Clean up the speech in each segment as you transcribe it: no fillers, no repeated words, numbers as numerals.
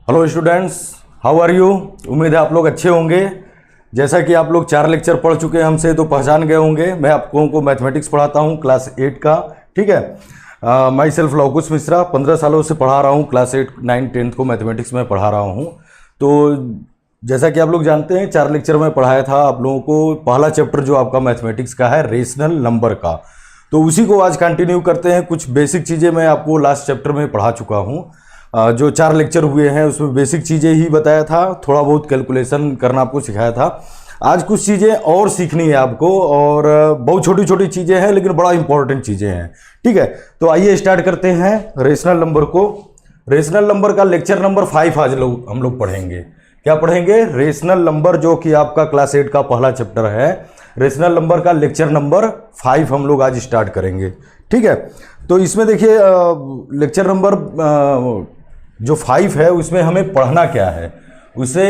Hello students, how are you. उम्मीद है आप लोग अच्छे होंगे। जैसा कि आप लोग 4 लेक्चर पढ़ चुके हैं हमसे तो पहचान गए होंगे। मैं आप लोगों को मैथमेटिक्स पढ़ाता हूं क्लास 8 का। ठीक है, माई सेल्फ लवकुश मिश्रा 15 सालों से पढ़ा रहा हूं। क्लास 8, 9, 10 को मैथमेटिक्स में पढ़ा रहा हूं। तो जैसा कि आप लोग जानते हैं 4 लेक्चर में पढ़ाया था आप लोगों को। पहला चैप्टर जो आपका मैथमेटिक्स का है रेशनल नंबर का, तो उसी को आज कंटिन्यू करते हैं। कुछ बेसिक चीज़ें मैं आपको लास्ट चैप्टर में पढ़ा चुका हूँ। जो 4 लेक्चर हुए हैं उसमें बेसिक चीज़ें ही बताया था, थोड़ा बहुत कैलकुलेशन करना आपको सिखाया था। आज कुछ चीज़ें और सीखनी है आपको, और बहुत छोटी छोटी चीज़ें हैं लेकिन बड़ा इंपॉर्टेंट चीज़ें हैं। ठीक है, तो आइए स्टार्ट करते हैं रेशनल नंबर को। रेशनल नंबर का लेक्चर नंबर 5 आज हम लोग पढ़ेंगे। क्या पढ़ेंगे? रेशनल नंबर, जो कि आपका क्लास 8 का पहला चैप्टर है। रेशनल नंबर का लेक्चर नंबर 5 हम लोग आज स्टार्ट करेंगे। ठीक है, तो इसमें देखिए लेक्चर नंबर जो 5 है उसमें हमें पढ़ना क्या है, उसे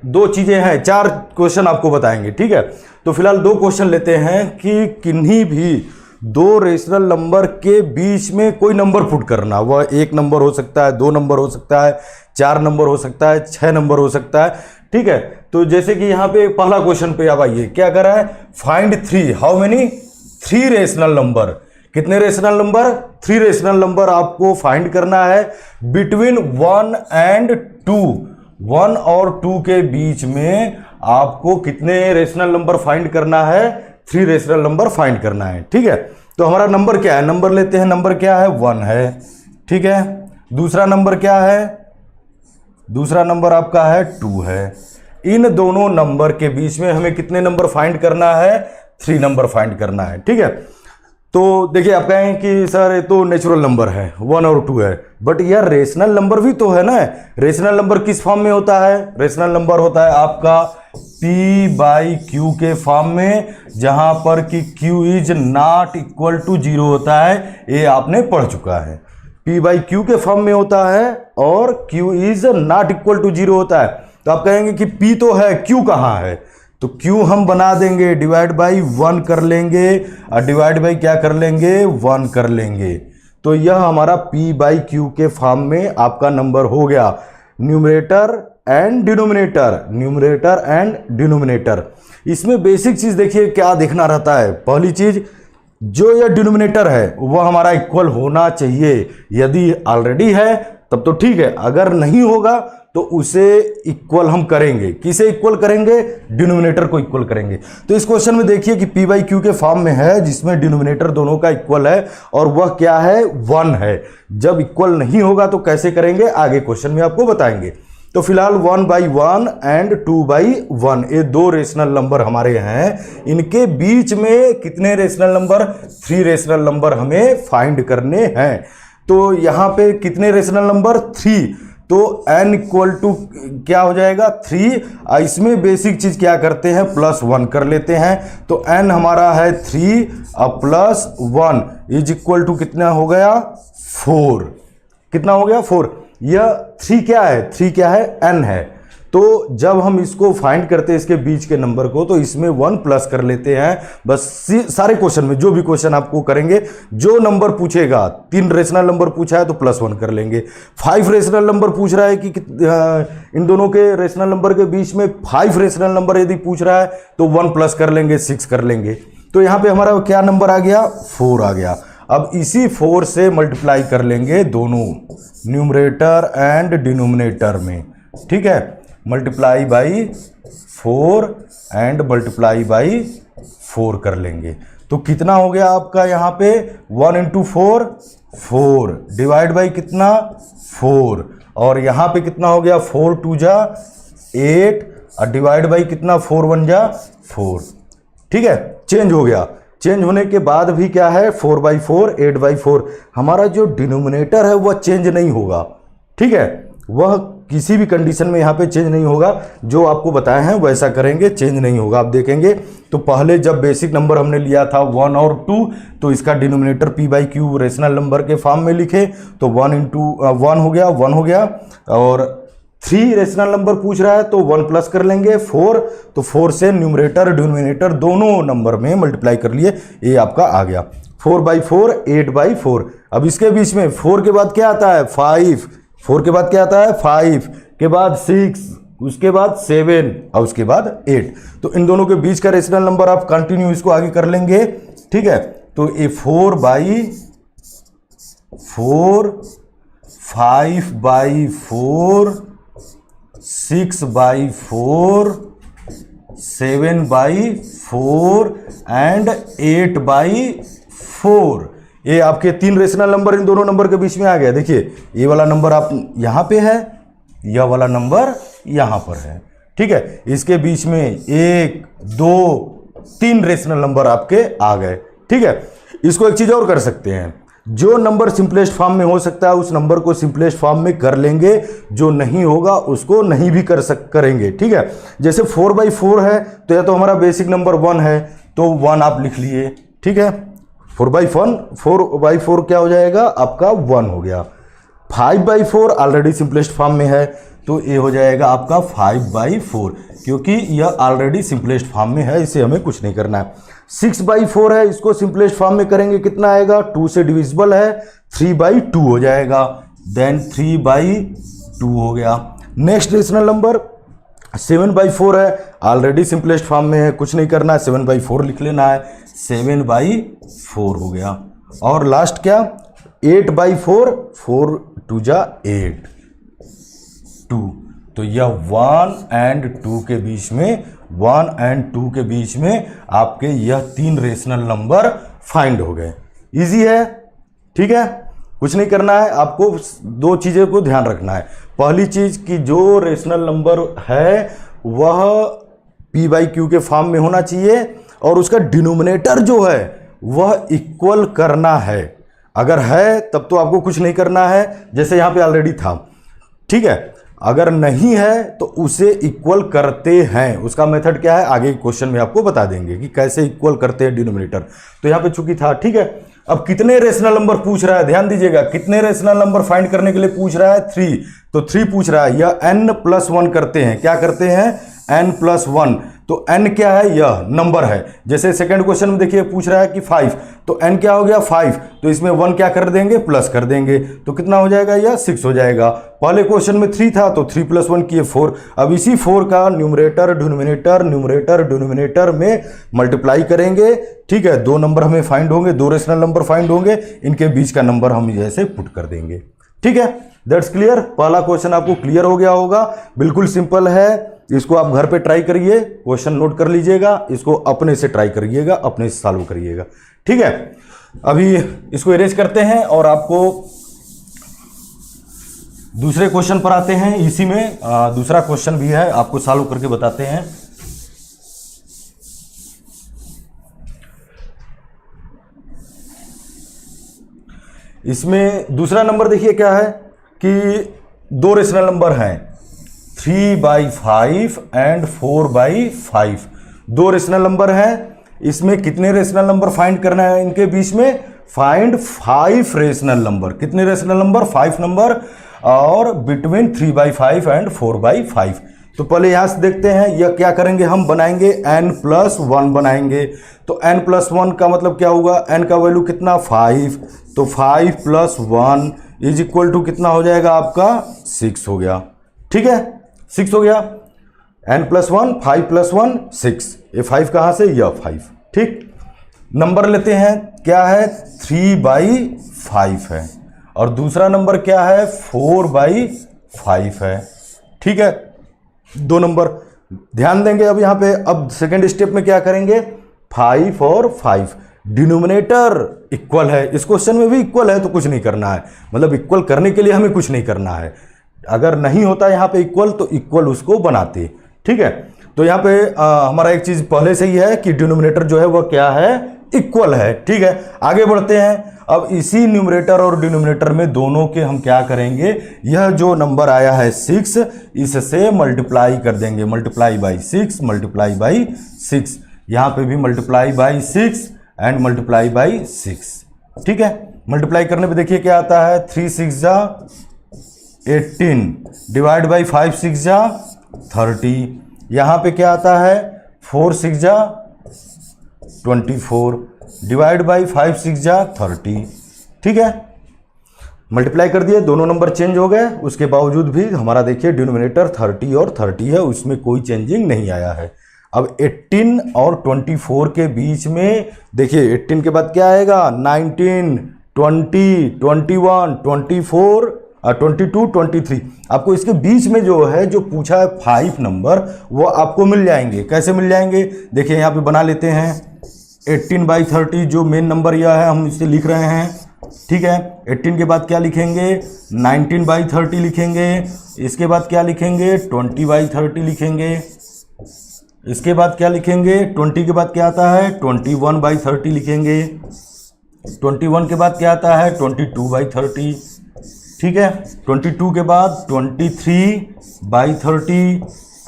2 चीज़ें हैं, 4 क्वेश्चन आपको बताएंगे। ठीक है, तो फिलहाल 2 क्वेश्चन लेते हैं कि किन्हीं भी 2 रेशनल नंबर के बीच में कोई नंबर पुट करना। वह 1 नंबर हो सकता है, 2 नंबर हो सकता है, 4 नंबर हो सकता है, 6 नंबर हो सकता है। ठीक है, तो जैसे कि यहाँ पे पहला क्वेश्चन पे अब आइए, क्या कर रहा है? Find 3, how many 3 rational number. कितने रेशनल नंबर? 3 रेशनल नंबर आपको फाइंड करना है बिटवीन 1 एंड 2। 1 और 2 के बीच में आपको कितने रेशनल नंबर फाइंड करना है? 3 रेशनल नंबर फाइंड करना है। ठीक है, तो हमारा नंबर क्या है? नंबर लेते हैं, नंबर क्या है? 1 है। ठीक है, दूसरा नंबर क्या है? दूसरा नंबर आपका है 2 है। इन दोनों नंबर के बीच में हमें कितने नंबर फाइंड करना है? 3 नंबर फाइंड करना है। ठीक है, तो देखिए आप कहेंगे कि सर ये तो नेचुरल नंबर है, 1 और 2 है, बट यार रेशनल नंबर भी तो है ना। रेशनल नंबर किस फॉर्म में होता है? रेशनल नंबर होता है आपका P/Q के फॉर्म में, जहां पर कि Q is not equal to 0 होता है। ये आपने पढ़ चुका है। P/Q के फॉर्म में होता है और Q is not equal to 0 होता है। तो आप कहेंगे कि P तो है, Q कहाँ है? तो Q हम बना देंगे, डिवाइड बाई 1 कर लेंगे, और डिवाइड बाई क्या कर लेंगे? 1 कर लेंगे। तो यह हमारा P/Q के फॉर्म में आपका नंबर हो गया। Numerator and denominator, numerator and denominator. इसमें बेसिक चीज देखिए क्या देखना रहता है। पहली चीज, जो यह डिनोमिनेटर है वह हमारा इक्वल होना चाहिए। यदि ऑलरेडी है तब तो ठीक है, अगर नहीं होगा तो उसे इक्वल हम करेंगे। किसे इक्वल करेंगे? डिनोमिनेटर को इक्वल करेंगे। तो इस क्वेश्चन में देखिए कि P/Q के फॉर्म में है, जिसमें डिनोमिनेटर दोनों का इक्वल है, और वह क्या है? 1 है। जब इक्वल नहीं होगा तो कैसे करेंगे, आगे क्वेश्चन में आपको बताएंगे। तो फिलहाल 1/1 एंड 2/1 ये 2 रेशनल नंबर हमारे हैं। इनके बीच में कितने रेशनल नंबर? 3 रेशनल नंबर हमें फाइंड करने हैं। तो यहां पे कितने रेशनल नंबर? 3। तो n इक्वल टू क्या हो जाएगा? 3। इसमें बेसिक चीज क्या करते हैं? +1 कर लेते हैं। तो n हमारा है 3 और +1 इज इक्वल टू कितना हो गया? 4। कितना हो गया? 4। यह 3 क्या है? 3 क्या है? n है। तो जब हम इसको फाइंड करते हैं इसके बीच के नंबर को, तो इसमें 1 प्लस कर लेते हैं। बस सारे क्वेश्चन में जो भी क्वेश्चन आपको करेंगे, जो नंबर पूछेगा, 3 रेशनल नंबर पूछा है तो +1 कर लेंगे। 5 रेशनल नंबर पूछ रहा है कि इन दोनों के रेशनल नंबर के बीच में 5 रेशनल नंबर यदि पूछ रहा है तो 1 प्लस कर लेंगे, 6 कर लेंगे। तो यहां पे हमारा क्या नंबर आ गया? 4 आ गया। अब इसी 4 से मल्टीप्लाई कर लेंगे दोनों न्यूमरेटर एंड डिनोमिनेटर में। ठीक है, multiply by 4 and multiply by 4 कर लेंगे। तो कितना हो गया आपका यहाँ पे? 1 × 4 4, डिवाइड बाई कितना? 4, और यहाँ पे कितना हो गया? 4 × 2 = 8, और डिवाइड बाई कितना? 4 × 1 = 4। ठीक है, चेंज हो गया। चेंज होने के बाद भी क्या है? 4/4 8/4। हमारा जो डिनोमिनेटर है वह चेंज नहीं होगा। ठीक है, वह किसी भी कंडीशन में यहाँ पे चेंज नहीं होगा। जो आपको बताए हैं वैसा करेंगे, चेंज नहीं होगा। आप देखेंगे तो पहले जब बेसिक नंबर हमने लिया था 1 और 2, तो इसका डिनोमिनेटर P/Q रेशनल नंबर के फॉर्म में लिखे, तो 1 × 1 हो गया, 1 हो गया। और 3 रेशनल नंबर पूछ रहा है तो 1 प्लस कर लेंगे 4, तो 4 से न्यूमरेटर डिनोमिनेटर दोनों नंबर में मल्टीप्लाई कर लिए, ये आपका आ गया 4/4 8/4। अब इसके बीच में 4 के बाद क्या आता है? 5 4 के बाद क्या आता है 5, के बाद 6, उसके बाद 7 और उसके बाद 8। तो इन दोनों के बीच का रेशनल नंबर आप कंटिन्यू इसको आगे कर लेंगे, ठीक है। तो ये 4/4, 5/4, 6/4, 7/4 एंड 8/4। ये आपके 3 रेशनल नंबर इन दोनों नंबर के बीच में आ गया। देखिए ये वाला नंबर आप यहां पे है, यह वाला नंबर यहां पर है, ठीक है। इसके बीच में 1, 2, 3 रेशनल नंबर आपके आ गए, ठीक है। इसको एक चीज और कर सकते हैं, जो नंबर सिंपलेस्ट फॉर्म में हो सकता है उस नंबर को सिंपलेस्ट फॉर्म में कर लेंगे, जो नहीं होगा उसको नहीं भी करेंगे, ठीक है। जैसे 4/4 है तो या तो हमारा बेसिक नंबर 1 है तो 1 आप लिख लिए, ठीक है। 4/4 क्या हो जाएगा आपका 1 हो गया। 5/4 ऑलरेडी सिंपलेस्ट फॉर्म में है तो ये हो जाएगा आपका 5/4, क्योंकि यह ऑलरेडी सिंपलेस्ट फॉर्म में है, इसे हमें कुछ नहीं करना है। 6/4 है, इसको सिंपलेस्ट फॉर्म में करेंगे कितना आएगा, 2 से डिविजिबल है, 3/2 हो जाएगा, देन 3/2 हो गया। नेक्स्ट रेशनल नंबर 7/4 है, ऑलरेडी सिंपलेस्ट फॉर्म में है, कुछ नहीं करना है, 7/4 लिख लेना है, 7/4 हो गया। और लास्ट क्या 8/4, 4 2 जा 8, 2। तो यह 1 एंड 2 के बीच में, 1 एंड 2 के बीच में आपके यह 3 रेशनल नंबर फाइंड हो गए। इजी है, ठीक है। कुछ नहीं करना है, आपको 2 चीज़ों को ध्यान रखना है। पहली चीज़ कि जो रेशनल नंबर है वह p/q के फॉर्म में होना चाहिए और उसका डिनोमिनेटर जो है वह इक्वल करना है। अगर है तब तो आपको कुछ नहीं करना है, जैसे यहाँ पे ऑलरेडी था, ठीक है। अगर नहीं है तो उसे इक्वल करते हैं, उसका मेथड क्या है आगे क्वेश्चन में आपको बता देंगे कि कैसे इक्वल करते हैं डिनोमिनेटर। तो यहाँ पे चूंकि था, ठीक है। अब कितने रेशनल नंबर पूछ रहा है, ध्यान दीजिएगा, कितने रेशनल नंबर फाइंड करने के लिए पूछ रहा है 3, तो 3 पूछ रहा है। यह n+1 करते हैं, क्या करते हैं n+1। तो n क्या है, यह नंबर है। जैसे सेकंड क्वेश्चन में देखिए पूछ रहा है कि 5, तो n क्या हो गया 5, तो इसमें 1 क्या कर देंगे प्लस कर देंगे, तो कितना हो जाएगा, यह 6 हो जाएगा। पहले क्वेश्चन में 3 था तो 3 + 1 किए 4। अब इसी 4 का न्यूमरेटर डिनोमिनेटर में मल्टीप्लाई करेंगे, ठीक है। 2 नंबर हमें फाइंड होंगे, 2 रेशनल नंबर फाइंड होंगे, इनके बीच का नंबर हम जैसे पुट कर देंगे, ठीक है। That's clear. पहला क्वेश्चन आपको क्लियर हो गया होगा, बिल्कुल सिंपल है। इसको आप घर पे ट्राई करिए, क्वेश्चन नोट कर लीजिएगा, इसको अपने से ट्राई करिएगा, अपने से सॉल्व करिएगा, ठीक है। अभी इसको इरेज करते हैं और आपको दूसरे क्वेश्चन पर आते हैं। इसी में दूसरा क्वेश्चन भी है, आपको सॉल्व करके बताते हैं। इसमें दूसरा नंबर देखिए क्या है कि 2 रेशनल नंबर हैं, 3/5 एंड 4/5। 2 रेशनल नंबर हैं, इसमें कितने रेशनल नंबर फाइंड करना है, इनके बीच में फाइंड 5 रेशनल नंबर। कितने रेशनल नंबर, 5 नंबर, और बिटवीन 3/5 एंड 4/5। तो पहले यहां से देखते हैं, यह क्या करेंगे, हम बनाएंगे n+1 बनाएंगे। तो n+1 का मतलब क्या होगा, n का वैल्यू कितना 5, तो 5 + 1 = कितना हो जाएगा आपका 6 हो गया, ठीक है। 6 हो गया, n+1 5 + 1 6, ये 5 कहां से, यह 5, ठीक। नंबर लेते हैं, क्या है 3/5 है, और दूसरा नंबर क्या है 4/5 है, ठीक है। 2 नंबर ध्यान देंगे। अब यहां पे अब सेकेंड स्टेप में क्या करेंगे, 5 और 5 डिनोमिनेटर इक्वल है, इस क्वेश्चन में भी इक्वल है तो कुछ नहीं करना है, मतलब इक्वल करने के लिए हमें कुछ नहीं करना है। अगर नहीं होता यहाँ पे इक्वल तो इक्वल उसको बनाते, ठीक है। तो यहाँ पे हमारा एक चीज पहले से ही है कि डिनोमिनेटर जो है वह क्या है, इक्वल है, ठीक है। आगे बढ़ते हैं। अब इसी न्यूमरेटर और डिनोमिनेटर में दोनों के हम क्या करेंगे, यह जो नंबर आया है 6, इससे मल्टीप्लाई कर देंगे, ×6 ×6। यहाँ पे भी ×6 एंड ×6, ठीक है। मल्टीप्लाई करने पे देखिए क्या आता है, 3 6 जा 18, डिवाइड बाई 5 6 जा 30। यहाँ पे क्या आता है, 4 6 जा 24, डिवाइड बाई 5 6 जा 30, ठीक है। मल्टीप्लाई कर दिए, दोनों नंबर चेंज हो गए, उसके बावजूद भी हमारा देखिए डिनोमिनेटर 30 और 30 है, उसमें कोई चेंजिंग नहीं आया है। अब 18 और 24 के बीच में देखिए 18 के बाद क्या आएगा, 19, 20, 21, 24, 22, 23। आपको इसके बीच में जो है जो पूछा है 5 नंबर वो आपको मिल जाएंगे। कैसे मिल जाएंगे, देखिए यहाँ पे बना लेते हैं। 18/30 जो मेन नंबर यह है हम इसे लिख रहे हैं, ठीक है। 18 के बाद क्या लिखेंगे, 19/30 लिखेंगे। इसके बाद क्या लिखेंगे, 20/30 लिखेंगे। इसके बाद क्या लिखेंगे, 20 के बाद क्या आता है, 21/30 लिखेंगे। 21 के बाद क्या आता है, 22/30, ठीक है। 22 के बाद 23/30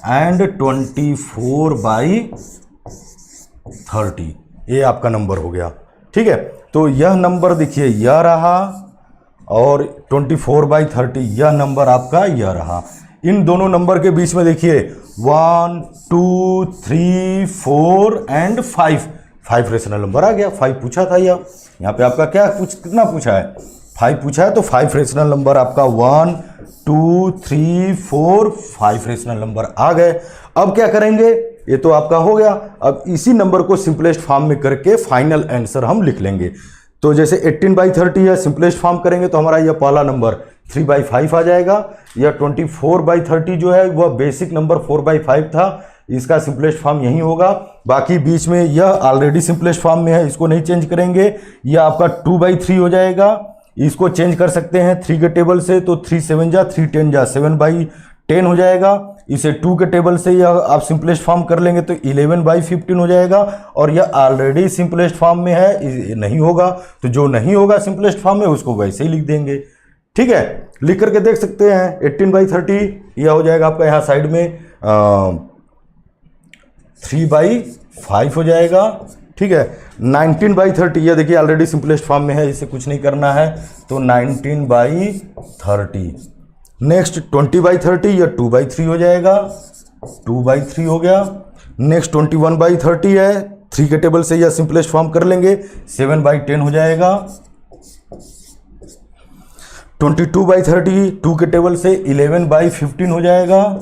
एंड 24/30, ये आपका नंबर हो गया, ठीक है। तो यह नंबर देखिए यह रहा और 24/30 यह नंबर आपका यह रहा। इन दोनों नंबर के बीच में देखिए 1, 2, 3, 4 एंड 5 रेशनल नंबर आ गया। 5 पूछा था यह, यहाँ पे आपका क्या कितना पूछा है, 5 पूछा है, तो 5 रेशनल नंबर आपका 1, 2, 3, 4, 5 रेशनल नंबर आ गए। अब क्या करेंगे, ये तो आपका हो गया। अब इसी नंबर को सिंपलेस्ट फॉर्म में करके फाइनल आंसर हम लिख लेंगे। तो जैसे 18/30 है, सिंपलेस्ट फॉर्म करेंगे तो हमारा यह पहला नंबर 3/5 आ जाएगा। या 24/30 जो है वह बेसिक नंबर 4/5 था, इसका सिंपलेस्ट फॉर्म यही होगा। बाकी बीच में यह ऑलरेडी सिंपलेस्ट फॉर्म में है, इसको नहीं चेंज करेंगे। यह आपका 2/3 हो जाएगा, इसको चेंज कर सकते हैं 3 के टेबल से, तो 3 7 जा 3 10 जा 7/10 हो जाएगा। इसे 2 के टेबल से यह आप सिंपलेस्ट फॉर्म कर लेंगे तो 11/15 हो जाएगा। और यह ऑलरेडी सिंपलेस्ट फॉर्म में है, नहीं होगा, तो जो नहीं होगा सिंपलेस्ट फॉर्म में उसको वैसे ही लिख देंगे, ठीक है। लिख करके देख सकते हैं 18/30 यह हो जाएगा आपका यहाँ साइड में 3/5 हो जाएगा, ठीक है। 19/30 यह देखिए ऑलरेडी सिंपलेस्ट फॉर्म में है, इसे कुछ नहीं करना है, तो 19/30। नेक्स्ट 20/30 या 2/3 हो जाएगा, 2/3 हो गया। नेक्स्ट 21/30 है, 3 के टेबल से या सिंपलेस्ट फॉर्म कर लेंगे 7/10 हो जाएगा। 22/30 2 के टेबल से 11/15 हो जाएगा।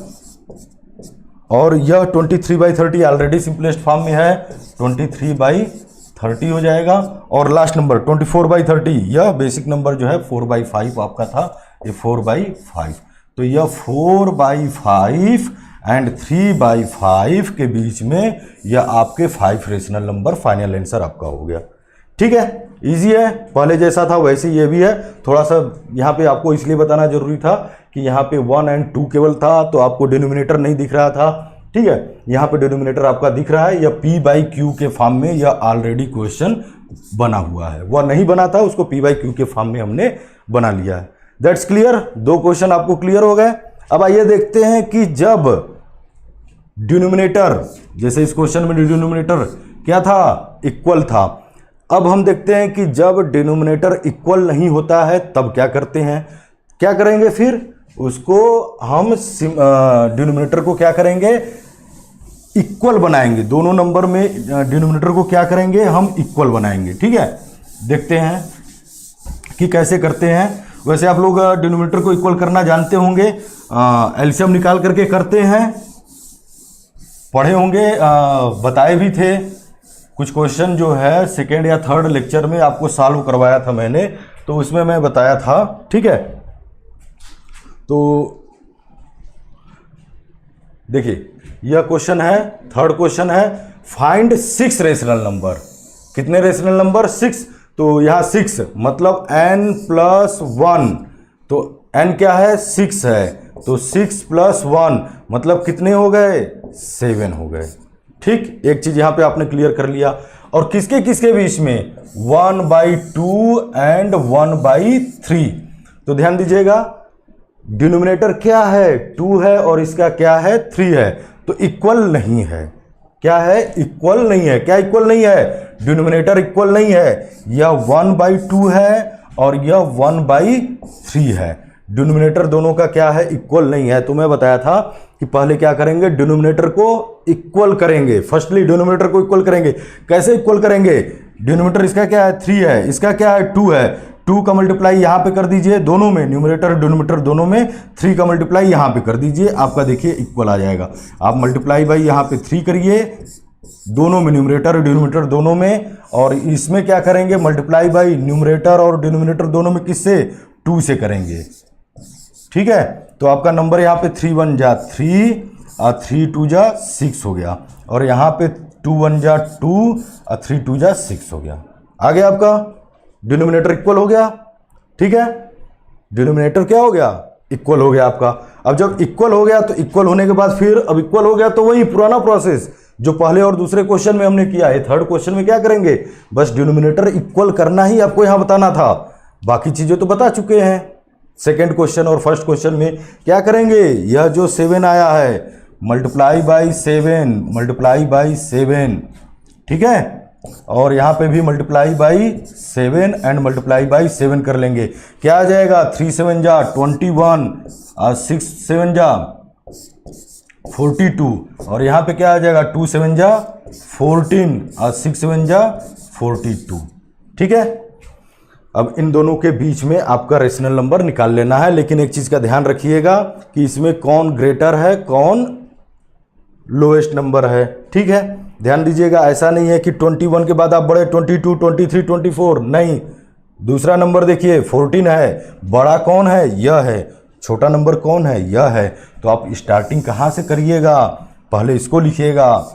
और यह 23/30 ऑलरेडी सिंपलेस्ट फॉर्म में है, 23/30 हो जाएगा। और लास्ट नंबर 24/30 यह बेसिक नंबर जो है 4/5 आपका था, ये 4/5। तो यह 4/5 एंड 3/5 के बीच में यह आपके 5 रेशनल नंबर फाइनल आंसर आपका हो गया, ठीक है। इजी है, पहले जैसा था वैसे ये भी है। थोड़ा सा यहाँ पे आपको इसलिए बताना जरूरी था कि यहाँ पे 1 और 2 केवल था, तो आपको डिनोमिनेटर नहीं दिख रहा था, ठीक है। यहाँ पे डिनोमिनेटर आपका दिख रहा है, या P/Q के फॉर्म में यह ऑलरेडी क्वेश्चन बना हुआ है। वह नहीं बना था, उसको P/Q के फॉर्म में हमने बना लिया है। दैट्स क्लियर, 2 क्वेश्चन आपको क्लियर हो गए। अब आइए देखते हैं कि जब डिनोमिनेटर, जैसे इस क्वेश्चन में डिनोमिनेटर क्या था, इक्वल था। अब हम देखते हैं कि जब डिनोमिनेटर इक्वल नहीं होता है तब क्या करते हैं। क्या करेंगे फिर, उसको हम डिनोमिनेटर को क्या करेंगे, इक्वल बनाएंगे। दोनों नंबर में डिनोमिनेटर को क्या करेंगे, हम इक्वल बनाएंगे, ठीक है। देखते हैं कि कैसे करते हैं। वैसे आप लोग डिनोमिनेटर को इक्वल करना जानते होंगे, एलसीएम निकाल करके करते हैं, पढ़े होंगे, बताए भी थे। कुछ क्वेश्चन जो है सेकेंड या थर्ड लेक्चर में आपको सॉल्व करवाया था मैंने, तो उसमें मैं बताया था, ठीक है। तो देखिए यह क्वेश्चन है, थर्ड क्वेश्चन है, फाइंड 6 रेशनल नंबर। कितने रेशनल नंबर, 6। तो यहाँ 6 मतलब n+1, तो n क्या है, 6 है, तो 6 + 1 मतलब कितने हो गए, 7 हो गए, ठीक। एक चीज यहां पे आपने क्लियर कर लिया। और किसके किसके बीच में, 1/2 एंड 1/3। तो ध्यान दीजिएगा, डिनोमिनेटर क्या है, 2 है और इसका क्या है, 3 है, तो इक्वल नहीं है। क्या है, इक्वल नहीं है। क्या इक्वल नहीं है, डिनोमिनेटर इक्वल नहीं है। यह 1/2 है और यह 1/3 है। डिनोमिनेटर दोनों का क्या है, इक्वल नहीं है। तो मैं बताया था कि पहले क्या करेंगे, डिनोमिनेटर को इक्वल करेंगे। फर्स्टली डिनोमिनेटर को इक्वल करेंगे। कैसे इक्वल करेंगे, डिनोमिनेटर इसका क्या है, 3 है, इसका क्या है, 2 है, 2 का मल्टीप्लाई यहाँ पे कर दीजिए दोनों में, न्यूमरेटर डिनोमिनेटर दोनों में, 3 का मल्टीप्लाई यहाँ पे कर दीजिए, आपका देखिए इक्वल आ जाएगा। आप मल्टीप्लाई बाई यहाँ पे 3 करिए दोनों में, न्यूमरेटर डिनोमिनेटर दोनों में, और इसमें क्या करेंगे मल्टीप्लाई बाई न्यूमरेटर और डिनोमिनेटर दोनों में किससे, 2 से करेंगे। ठीक है, तो आपका नंबर यहाँ पे 3 1 जा 3 और 3 2 जा 6 हो गया, और यहाँ पे 2 1 जा 2 और 3 2 जा 6 हो गया। आ गया आपका डिनोमिनेटर इक्वल हो गया। ठीक है, डिनोमिनेटर क्या हो गया, इक्वल हो गया आपका। अब जब इक्वल हो गया तो इक्वल होने के बाद फिर अब इक्वल हो गया तो वही पुराना प्रोसेस जो पहले और दूसरे क्वेश्चन में हमने किया है, थर्ड क्वेश्चन में क्या करेंगे, बस डिनोमिनेटर इक्वल करना ही आपको यहां बताना था, बाकी चीजें तो बता चुके हैं। सेकंड क्वेश्चन और फर्स्ट क्वेश्चन में क्या करेंगे, यह जो 7 आया है मल्टीप्लाई बाई 7, मल्टीप्लाई बाई 7, ठीक है, और यहां पे भी multiply by 7 and multiply by 7 कर लेंगे। क्या आ जाएगा, 3 7 जा 21 और 6 7 जा 42, और यहां पे क्या आ जाएगा 2 7 जा 14 और 6 7 जा 42। ठीक है, अब इन दोनों के बीच में आपका रेशनल नंबर निकाल लेना है, लेकिन एक चीज का ध्यान रखिएगा कि इसमें कौन ग्रेटर है कौन लोएस्ट नंबर है। ठीक है, ध्यान दीजिएगा, ऐसा नहीं है कि 21 के बाद आप बढ़े 22 23 24, नहीं, दूसरा नंबर देखिए 14 है, बड़ा कौन है, यह है, छोटा नंबर कौन है, यह है। तो आप स्टार्टिंग कहाँ से करिएगा, पहले इसको लिखिएगा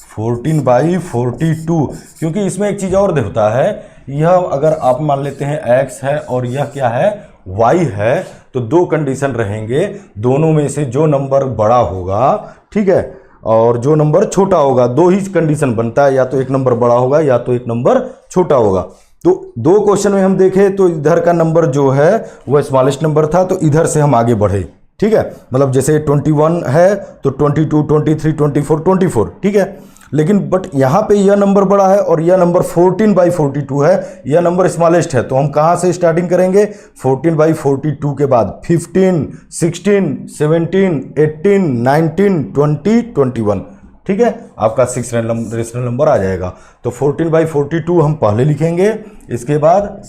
14 बाई 42, क्योंकि इसमें एक चीज़ और होता है, यह अगर आप मान लेते हैं x है और यह क्या है y है, तो दो कंडीशन रहेंगे, दोनों में से जो नंबर बड़ा होगा, ठीक है, और जो नंबर छोटा होगा, दो ही कंडीशन बनता है, या तो एक नंबर बड़ा होगा या तो एक नंबर छोटा होगा। तो दो क्वेश्चन में हम देखें तो इधर का नंबर जो है वह स्मॉलेस्ट नंबर था, तो इधर से हम आगे बढ़े। ठीक है, मतलब जैसे 21 है तो 22 23 24 24, ठीक है, लेकिन बट यहाँ पे यह नंबर बड़ा है और यह नंबर 14 बाई 42 है, यह नंबर स्मॉलेस्ट है, तो हम कहाँ से स्टार्टिंग करेंगे, 14 बाई 42 के बाद 15 16 17 18 19 20 21, ठीक है, आपका 6 रेशनल नंबर आ जाएगा। तो 14 बाई 42 हम पहले लिखेंगे, इसके बाद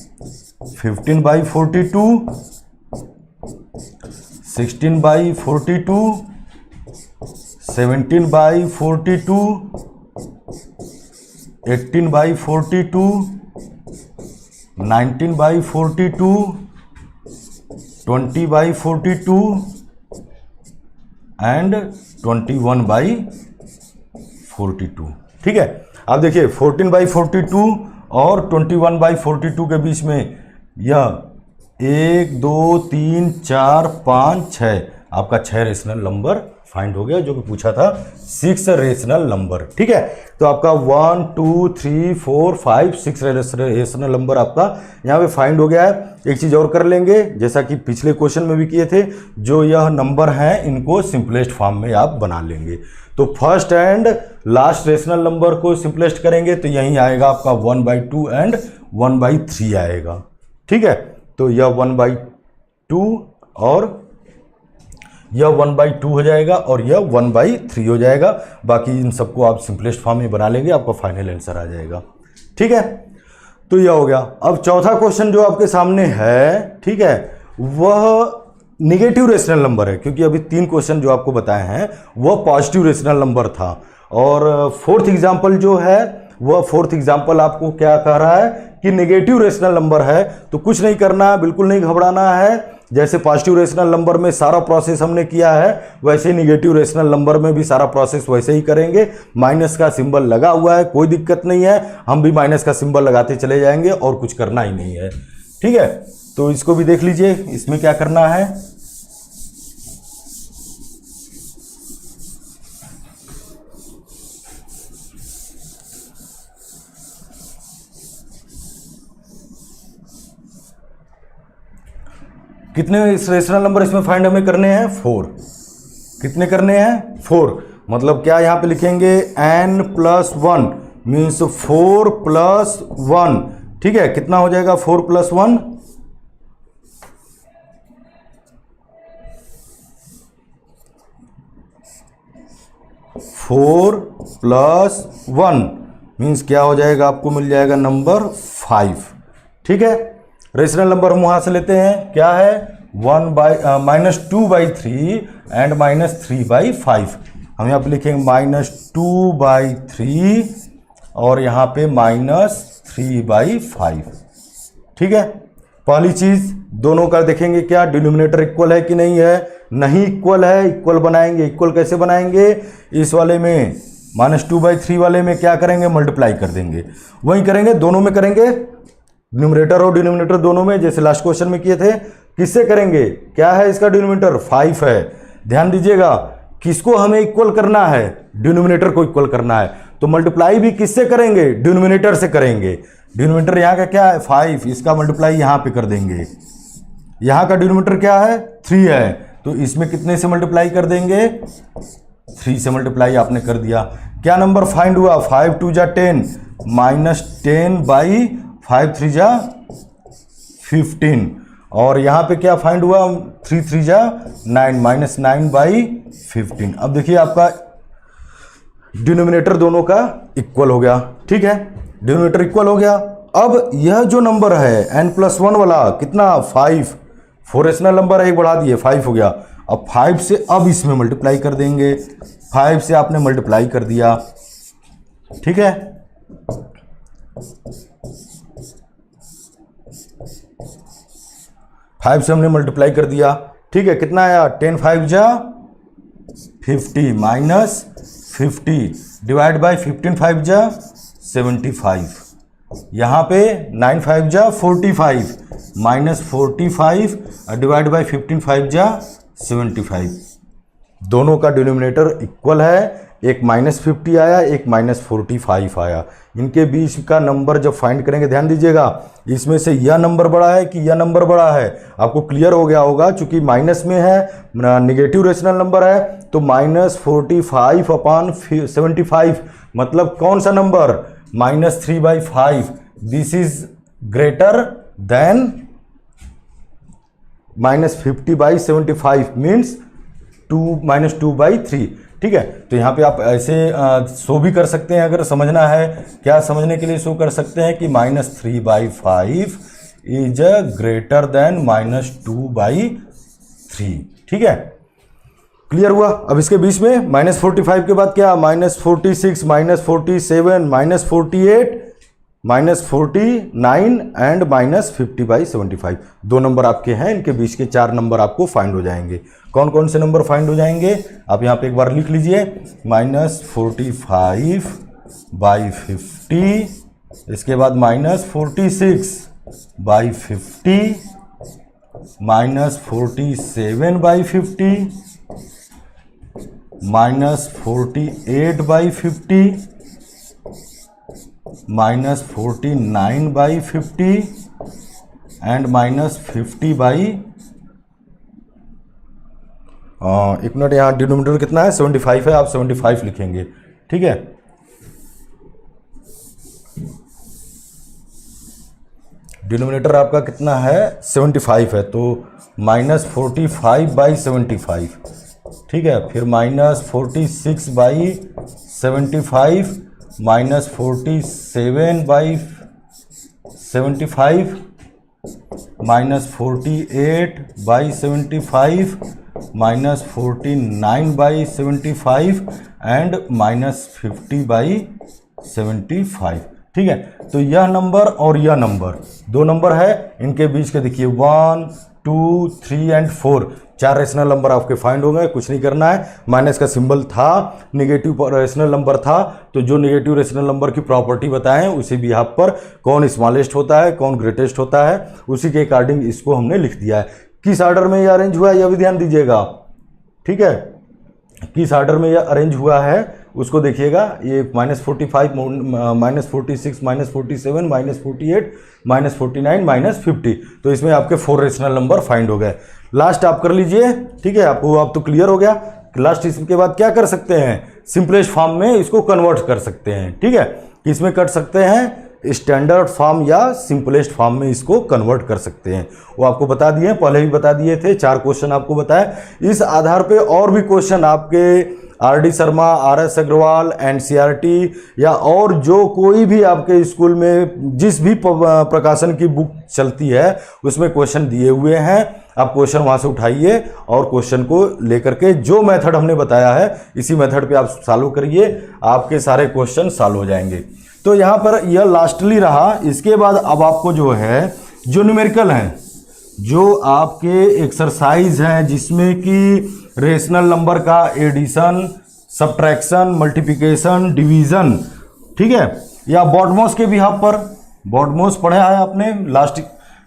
15 by 42, 16 by 42, 17 by 42, 18 by 42, 19 by 42, 20 by 42 and 21 by 42। ठीक है, अब देखिए 14 बाई 42 और 21 बाई 42 के बीच में यह 1 2 3 4 5 6, आपका 6 रेशनल नंबर फाइंड हो गया, जो कि पूछा था 6 रेशनल नंबर। ठीक है, तो आपका 1 2 3 4 5 6 रेशनल नंबर आपका यहाँ पे फाइंड हो गया है। एक चीज़ और कर लेंगे, जैसा कि पिछले क्वेश्चन में भी किए थे, जो यह नंबर हैं इनको सिंपलेस्ट फॉर्म में आप बना लेंगे। तो first and last rational number को सिंपलेस्ट करेंगे तो यही आएगा आपका 1/2 एंड 1/3 आएगा। ठीक है, तो यह 1/2 और यह 1/2 हो जाएगा और यह 1/3 हो जाएगा। बाकी इन सबको आप सिंपलेस्ट फॉर्म में बना लेंगे, आपका फाइनल आंसर आ जाएगा। ठीक है, तो यह हो गया। अब चौथा क्वेश्चन जो आपके सामने है, ठीक है, वह निगेटिव रेशनल नंबर है, क्योंकि अभी 3 क्वेश्चन जो आपको बताए हैं वह पॉजिटिव रेशनल नंबर था। और फोर्थ एग्जाम्पल जो है वह फोर्थ एग्जाम्पल आपको क्या कह रहा है कि नेगेटिव रेशनल नंबर है। तो कुछ नहीं करना है, बिल्कुल नहीं घबराना है। जैसे पॉजिटिव रेशनल नंबर में सारा प्रोसेस हमने किया है, वैसे ही निगेटिव रेशनल नंबर में भी सारा प्रोसेस वैसे ही करेंगे। माइनस का सिंबल लगा हुआ है, कोई दिक्कत नहीं है, हम भी माइनस का सिंबल लगाते चले जाएंगे और कुछ करना ही नहीं है। ठीक है, तो इसको भी देख लीजिए, इसमें क्या करना है। कितने रेशनल नंबर इसमें फाइंड हमें करने हैं, 4। कितने करने हैं, 4। मतलब क्या यहाँ पे लिखेंगे, n+1 मीन्स 4+1। ठीक है, कितना हो जाएगा 4+1, 4+1 मीन्स क्या हो जाएगा, आपको मिल जाएगा नंबर 5। ठीक है, रेशनल नंबर हम वहां से लेते हैं, क्या है -2/3 एंड -3/5। हम यहाँ पे लिखेंगे -2/3 और यहाँ पे -3/5। ठीक है, पहली चीज दोनों का देखेंगे क्या डिनोमिनेटर इक्वल है कि नहीं है, नहीं इक्वल है, इक्वल बनाएंगे। इक्वल कैसे बनाएंगे, इस वाले में -2/3 वाले में क्या करेंगे, मल्टीप्लाई कर देंगे। वही करेंगे दोनों में, करेंगे न्यूमरेटर और डिनोमिनेटर दोनों में, जैसे लास्ट क्वेश्चन में किए थे। किससे करेंगे, क्या है इसका डिनोमिनेटर 5 है। ध्यान दीजिएगा, किसको हमें इक्वल करना है, डिनोमिनेटर को इक्वल करना है, तो मल्टीप्लाई भी किससे करेंगे, डिनोमिनेटर से करेंगे। डिनोमिनेटर यहाँ का क्या है 5, इसका मल्टीप्लाई यहाँ पे कर देंगे। यहाँ का डिनोमिनेटर क्या है 3 है, तो इसमें कितने से मल्टीप्लाई कर देंगे, 3 से मल्टीप्लाई आपने कर दिया। क्या नंबर फाइंड हुआ, 5 2 जा 10 -10/5 3 जा 15। और यहाँ पे क्या फाइंड हुआ, 3 3 जा 9 -9/15। अब देखिए आपका डिनोमिनेटर दोनों का इक्वल हो गया। ठीक है, डिनोमिनेटर इक्वल हो गया। अब यह जो नंबर है n+1 वाला कितना 5, 4 रेशनल नंबर है, एक बढ़ा दिए 5 हो गया। अब 5 से अब इसमें मल्टीप्लाई कर देंगे, 5 से आपने मल्टीप्लाई कर दिया। ठीक है, फाइव से हमने मल्टीप्लाई कर दिया। ठीक है, कितना आया 10 5 जा 50 -50 डिवाइड बाय 15 5 जा 75। यहाँ पे 9 5 जा 45 -45 डिवाइड बाय 15 5 जा 75। दोनों का डिनोमिनेटर इक्वल है, एक -50 आया, एक -45 आया। इनके बीच का नंबर जब फाइंड करेंगे, ध्यान दीजिएगा, इसमें से यह नंबर बड़ा है कि यह नंबर बड़ा है, आपको क्लियर हो गया होगा। चूंकि माइनस में है, निगेटिव रेशनल नंबर है, तो -45/75 मतलब कौन सा number, -3/5। This is greater than -50/75 means -2/3। ठीक है, तो यहाँ पे आप ऐसे शो भी कर सकते हैं, अगर समझना है। क्या समझने के लिए शो कर सकते हैं कि -3/5 इज ग्रेटर देन -2/3। ठीक है, क्लियर हुआ। अब इसके बीच में -45 के बाद क्या, -46 -47 -48 -49 एंड -50/75। दो नंबर आपके हैं, इनके बीच के 4 नंबर आपको फाइंड हो जाएंगे। कौन कौन से नंबर फाइंड हो जाएंगे, आप यहाँ पे एक बार लिख लीजिए, -45/50, इसके बाद -46/50, -47/50, -48/50, -49/50 एंड -50/, एक मिनट, यहाँ डिनोमिनेटर कितना है 75 है, आप 75 लिखेंगे। ठीक है, डिनोमिनेटर आपका कितना है 75 है, तो -45/75। ठीक है, फिर -46/75 -47/75 -48/75 -49/75 एंड -50/75। ठीक है, तो यह नंबर और यह नंबर, दो नंबर है, इनके बीच के देखिए 1 2 3 एंड 4 4 रेशनल नंबर आपके फाइंड हो गए। कुछ नहीं करना है, माइनस का सिंबल था, निगेटिव रेशनल नंबर था, तो जो निगेटिव रेशनल नंबर की प्रॉपर्टी बताएं उसी बिहाफ पर कौन स्मॉलेस्ट होता है, कौन ग्रेटेस्ट होता है, उसी के अकॉर्डिंग इसको हमने लिख दिया है। किस ऑर्डर में यह अरेंज हुआ है, यह भी ध्यान दीजिएगा। ठीक है, किस ऑर्डर में यह अरेंज हुआ है उसको देखिएगा। ये -45 -46 -47 -48 -49 -50, तो इसमें आपके 4 रेशनल नंबर फाइंड हो गए। लास्ट आप कर लीजिए। ठीक है, आपको अब तो क्लियर हो गया। लास्ट इसके बाद क्या कर सकते हैं, सिंपलेस्ट फॉर्म में इसको कन्वर्ट कर सकते हैं। ठीक है, इसमें कर सकते हैं स्टैंडर्ड फॉर्म या सिंपलेस्ट फॉर्म में इसको कन्वर्ट कर सकते हैं। वो आपको बता दिए, पहले भी बता दिए थे, 4 क्वेश्चन आपको बताए। इस आधार पे और भी क्वेश्चन आपके R D. Sharma, R S. Agarwal, NCERT या और जो कोई भी आपके स्कूल में जिस भी प्रकाशन की बुक चलती है उसमें क्वेश्चन दिए हुए हैं। आप क्वेश्चन वहाँ से उठाइए और क्वेश्चन को लेकर के जो मेथड हमने बताया है इसी मेथड पे आप सॉल्व करिए, आपके सारे क्वेश्चन सॉल्व हो जाएंगे। तो यहाँ पर यह लास्टली रहा। इसके बाद अब आपको जो है जो न्यूमेरिकल हैं, जो आपके एक्सरसाइज हैं जिसमें कि रेशनल नंबर का एडिशन, सब्ट्रैक्शन, मल्टीप्लिकेशन, डिवीज़न, ठीक है, या बॉडमॉस के बिहाफ पर, बॉडमॉस पढ़ा है आपने, लास्ट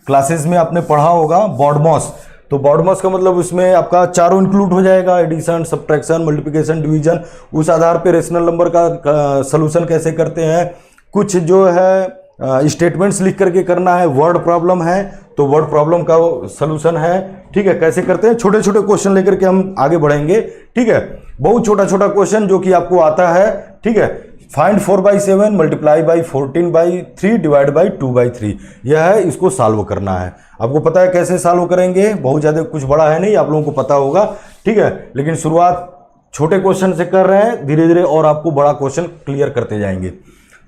क्लासेस में आपने पढ़ा होगा बॉडमॉस। तो बॉडमॉस का मतलब उसमें आपका चारों इंक्लूड हो जाएगा, एडिशन, सब्ट्रैक्शन, मल्टीप्लिकेशन, डिवीज़न। उस आधार पे रेशनल नंबर का सलूशन कैसे करते हैं, कुछ जो है स्टेटमेंट्स लिख करके करना है, वर्ड प्रॉब्लम है तो वर्ड प्रॉब्लम का सलूशन है, ठीक है, कैसे करते हैं। छोटे छोटे क्वेश्चन लेकर के हम आगे बढ़ेंगे, ठीक है, बहुत छोटा छोटा क्वेश्चन जो कि आपको आता है, ठीक है। Find 4/7 multiply by 14/3 divide by 2/3, यह है, इसको सॉल्व करना है। आपको पता है कैसे सॉल्व करेंगे, बहुत ज़्यादा कुछ बड़ा है नहीं, आप लोगों को पता होगा, ठीक है, लेकिन शुरुआत छोटे क्वेश्चन से कर रहे हैं, धीरे धीरे और आपको बड़ा क्वेश्चन क्लियर करते जाएंगे।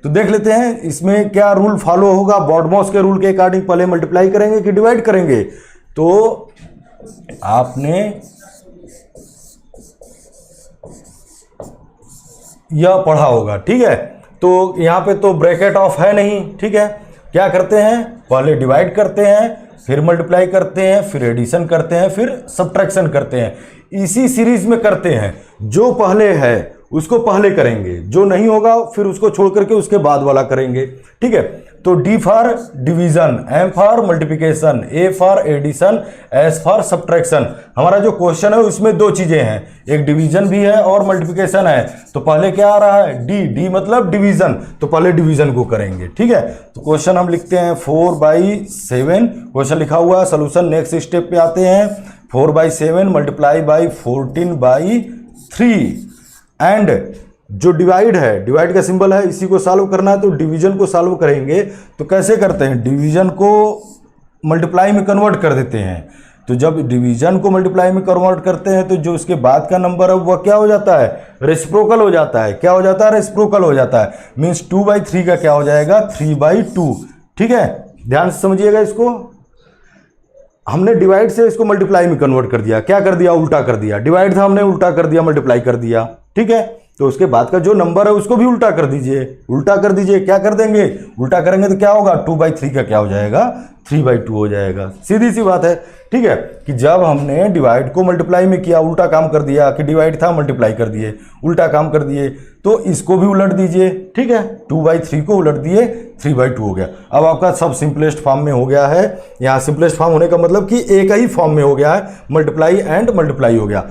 तो देख लेते हैं इसमें क्या रूल फॉलो होगा। बॉडमॉस के रूल के अकॉर्डिंग पहले मल्टीप्लाई करेंगे कि डिवाइड करेंगे, तो आपने यह पढ़ा होगा, ठीक है। तो यहां पे तो ब्रैकेट ऑफ है नहीं, ठीक है। क्या करते हैं, पहले डिवाइड करते हैं, फिर मल्टीप्लाई करते हैं, फिर एडिशन करते हैं, फिर सब्ट्रैक्शन करते हैं, इसी सीरीज में करते हैं। जो पहले है उसको पहले करेंगे, जो नहीं होगा फिर उसको छोड़ करके उसके बाद वाला करेंगे, ठीक है। तो D for division, M for multiplication, A for addition, S for subtraction. हमारा जो क्वेश्चन है उसमें 2 चीजें हैं, एक डिवीजन भी है और मल्टीप्लिकेशन है। तो पहले क्या आ रहा है, डी, डी मतलब डिवीजन, तो पहले डिवीजन को करेंगे, ठीक है। तो क्वेश्चन हम लिखते हैं 4/7, क्वेश्चन लिखा हुआ है, सोल्यूशन नेक्स्ट स्टेप पे आते हैं। 4/7 मल्टीप्लाई बाई 14/3 एंड जो डिवाइड है, डिवाइड का सिंबल है, इसी को सॉल्व करना है। तो डिवीजन को सॉल्व करेंगे तो कैसे करते हैं, डिवीजन को मल्टीप्लाई में कन्वर्ट कर देते हैं। तो जब डिवीजन को मल्टीप्लाई में कन्वर्ट करते हैं तो जो उसके बाद का नंबर है वह क्या हो जाता है, रेसिप्रोकल हो जाता है। क्या हो जाता है, रेसिप्रोकल हो जाता है। मीन्स 2/3 का क्या हो जाएगा, 3/2, ठीक है। ध्यान से समझिएगा इसको। हमने डिवाइड से इसको मल्टीप्लाई में कन्वर्ट कर दिया, क्या कर दिया, उल्टा कर दिया। डिवाइड था, हमने उल्टा कर दिया, मल्टीप्लाई कर दिया, ठीक है। तो उसके बाद का जो नंबर है उसको भी उल्टा कर दीजिए, उल्टा कर दीजिए। क्या कर देंगे, उल्टा करेंगे तो क्या होगा, 2/3 का क्या हो जाएगा, 3/2 हो जाएगा। सीधी सी बात है, ठीक है, कि जब हमने डिवाइड को मल्टीप्लाई में किया, उल्टा काम कर दिया, कि डिवाइड था मल्टीप्लाई कर दिए, उल्टा काम कर दिए, तो इसको भी उलट दीजिए, ठीक है। 2/3 को उलट दिए, 3/2 हो गया। अब आपका सब सिंपलेस्ट फॉर्म में हो गया है। यहाँ सिंपलेस्ट फॉर्म होने का मतलब कि एक ही फॉर्म में हो गया है, मल्टीप्लाई एंड मल्टीप्लाई हो गया।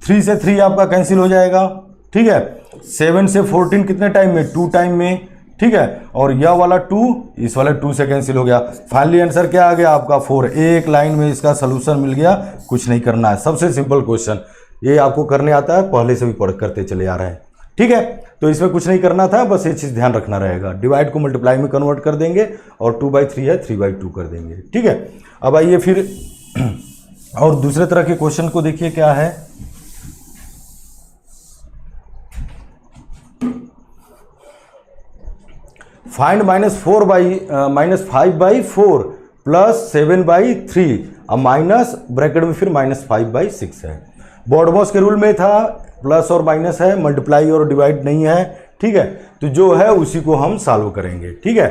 3 से 3 आपका कैंसिल हो जाएगा, ठीक है। 7 से 14 कितने टाइम में, 2 टाइम में, ठीक है। और यह वाला 2 इस वाले 2 से कैंसिल हो गया। फाइनली आंसर क्या आ गया आपका 4। एक लाइन में इसका सोल्यूशन मिल गया, कुछ नहीं करना है। सबसे सिंपल क्वेश्चन, ये आपको करने आता है, पहले से भी पढ़ करते चले आ रहे हैं, ठीक है। तो इसमें कुछ नहीं करना था, बस ये चीज़ ध्यान रखना रहेगा। डिवाइड को मल्टीप्लाई में कन्वर्ट कर देंगे और 2/3 है 3/2 कर देंगे, ठीक है। अब आइए फिर और दूसरे तरह के क्वेश्चन को देखिए क्या है। फाइंड -5/4 प्लस 7/3, अब माइनस ब्रैकेट में फिर -5/6 है। बॉडमॉस के रूल में था, प्लस और माइनस है, मल्टीप्लाई और डिवाइड नहीं है, ठीक है। तो जो है उसी को हम सॉल्व करेंगे, ठीक है।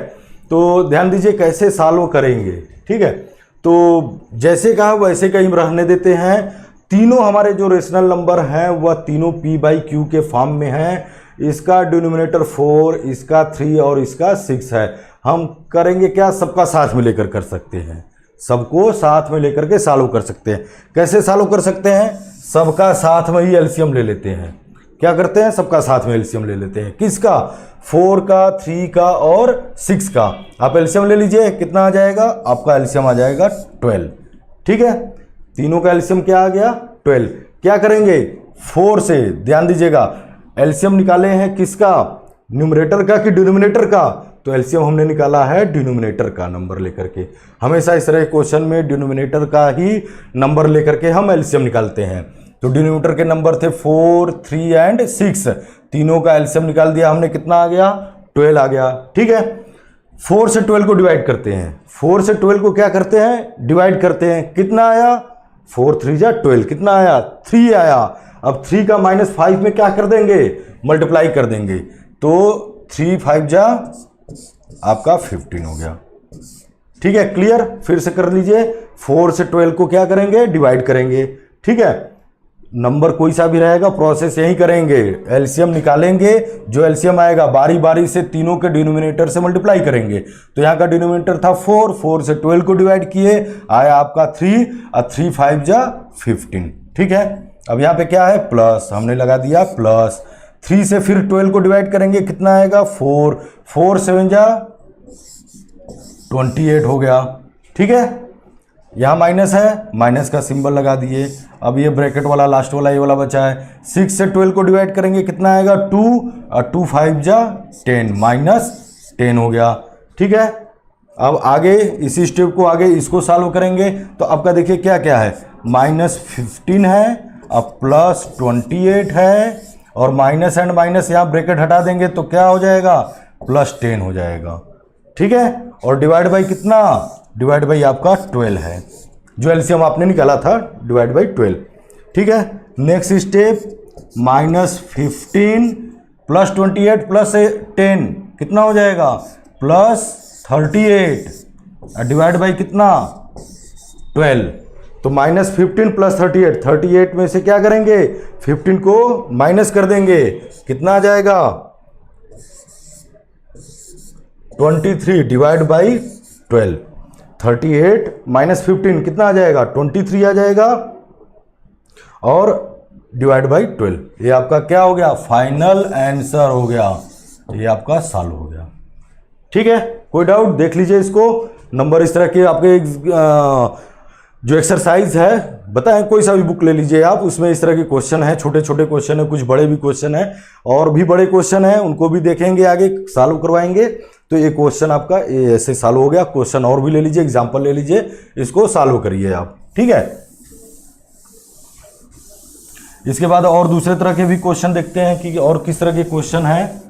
तो ध्यान दीजिए कैसे सॉल्व करेंगे, ठीक है। तो जैसे कहा वैसे का ही रहने देते हैं। तीनों हमारे जो रेशनल नंबर हैं वह तीनों p/q के फॉर्म में हैं। इसका डिनोमिनेटर 4, इसका 3 और इसका 6 है। हम करेंगे क्या, सबका साथ में लेकर कर सकते हैं, सबको साथ में लेकर के सॉल्व कर सकते हैं। कैसे सॉल्व कर सकते हैं, सबका साथ में ही एलसीएम ले लेते हैं। क्या करते हैं, सबका साथ में एलसीएम ले लेते हैं। किसका, 4 का, 3 का और 6 का। आप एलसीएम ले लीजिए, कितना आ जाएगा आपका, एलसीएम आ जाएगा 12, ठीक है। तीनों का एलसीएम क्या आ गया, 12। क्या करेंगे, 4 से, ध्यान दीजिएगा, एलसीएम निकाले हैं किसका, न्यूमरेटर का कि डिनोमिनेटर का, तो एलसीएम हमने निकाला है डिनोमिनेटर का नंबर लेकर के। हमेशा इस तरह के क्वेश्चन में डिनोमिनेटर का ही नंबर लेकर के हम एलसीएम निकालते हैं। तो डिनोमिनेटर के नंबर थे 4, 3 एंड 6, तीनों का एलसीएम निकाल दिया हमने, कितना आ गया 12 आ गया। ठीक है, 4 से 12 को डिवाइड करते हैं, 4 से 12 को क्या करते हैं डिवाइड करते हैं, कितना आया 4 3 जा 12, कितना आया 3 आया। अब 3 का -5 में क्या कर देंगे मल्टीप्लाई कर देंगे, तो 3 5 जा आपका 15 हो गया। ठीक है, क्लियर, फिर से कर लीजिए, 4 से 12 को क्या करेंगे डिवाइड करेंगे। ठीक है, नंबर कोई सा भी रहेगा प्रोसेस यही करेंगे, एलसीएम निकालेंगे, जो एलसीएम आएगा बारी बारी से तीनों के डिनोमिनेटर से मल्टीप्लाई करेंगे। तो यहाँ का डिनोमिनेटर था 4, 4 से 12 को डिवाइड किए, आया आपका 3 और 3 5 जा 15। ठीक है, अब यहाँ पे क्या है प्लस, हमने लगा दिया प्लस, 3 से फिर 12 को डिवाइड करेंगे, कितना आएगा 4, 4 7 जा 28 हो गया। ठीक है, यहाँ माइनस है, माइनस का सिंबल लगा दिए। अब ये ब्रैकेट वाला लास्ट वाला ये वाला बचा है, 6 से 12 को डिवाइड करेंगे, कितना आएगा 2 और 2 5 जा 10, -10 हो गया। ठीक है, अब आगे इसी स्टेप को आगे इसको सॉल्व करेंगे, तो आपका देखिए क्या क्या है, -15 है, अब +28 है, और माइनस एंड माइनस यहाँ ब्रैकेट हटा देंगे तो क्या हो जाएगा +10 हो जाएगा। ठीक है, और डिवाइड बाई कितना, डिवाइड बाई आपका 12 है, जो एलसीएम आपने निकाला था डिवाइड बाई 12। ठीक है, नेक्स्ट स्टेप -15 +28 +10 कितना हो जाएगा +38, डिवाइड बाई कितना 12। तो -15 +38, 38 में से क्या करेंगे 15 को माइनस कर देंगे, कितना आ जाएगा 23 डिवाइड बाई 12, 38 -15 कितना आ जाएगा 23 आ जाएगा, और डिवाइड बाई 12। ये आपका क्या हो गया फाइनल आंसर हो गया, ये आपका सॉल्व हो गया। ठीक है, कोई डाउट देख लीजिए इसको, नंबर इस तरह के आपके जो एक्सरसाइज है बताएं, कोई सा भी बुक ले लीजिए आप, उसमें इस तरह के क्वेश्चन है, छोटे छोटे क्वेश्चन है, कुछ बड़े भी क्वेश्चन है, और भी बड़े क्वेश्चन है उनको भी देखेंगे आगे सॉल्व करवाएंगे। तो ये क्वेश्चन आपका ऐसे सॉल्व हो गया, क्वेश्चन और भी ले लीजिए, एग्जांपल ले लीजिए, इसको सॉल्व करिए आप। ठीक है, इसके बाद और दूसरे तरह के भी क्वेश्चन देखते हैं कि और किस तरह के क्वेश्चन है।